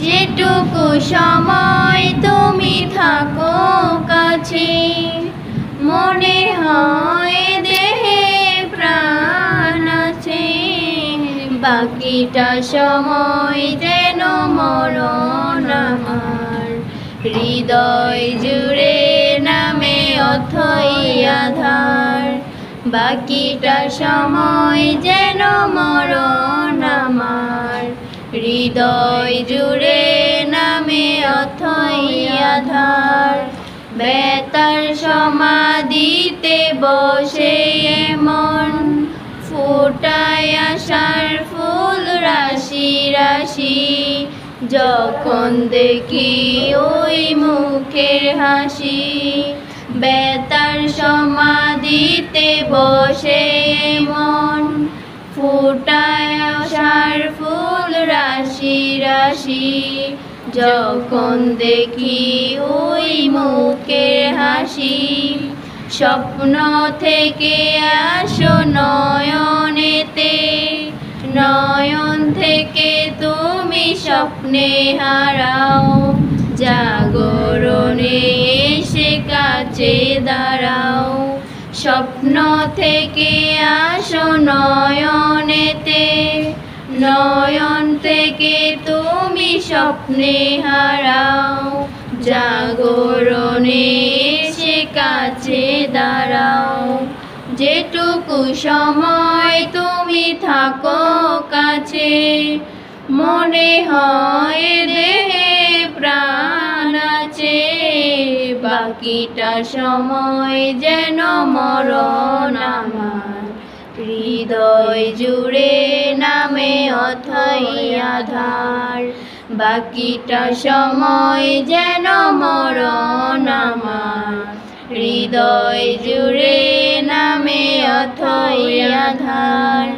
যেটুকু সময় তুমি থাকো কাছে, মনে হয় দেহে প্রাণ আছে। বাকিটা সময় যেন মরণ আমার, হৃদয় জুড়ে নামে অথই আধার। বাকিটা সময় যেন মরণ আমার, হৃদয় জুড়ে নামে অথই আধার। বেতার সমাধিতে বসে এমন ফোটায় আশার ফুল রাশি রাশি, যখন দেখি ওই মুখের হাসি। বেতার সমাধিতে বসে এমন ফোটায় আশার ফুল রাশি রাশি, যখন দেখি ওই মুখের হাসি। স্বপ্ন থেকে আসো নয়নেতে, নয়ন থেকে তুমি স্বপ্নে হারাও। জাগরণে এসে কাছে দাঁড়াও। স্বপ্ন থেকে আসো নয়নেতে, নয়ন থেকে তুমি স্বপ্নে হারাও। জাগরণে এসে কাছে দাঁড়াও। যেটুকু সময় তুমি থাকো কাছে, মনে হয় দেহে প্রাণ আছে। বাকিটা সময় যেন মরণ আমার, হৃদয় জুড়ে নামে অথই আধার। বাকিটা সময় যেন মরণ আমার, হৃদয় জুড়ে নামে অথই আধার।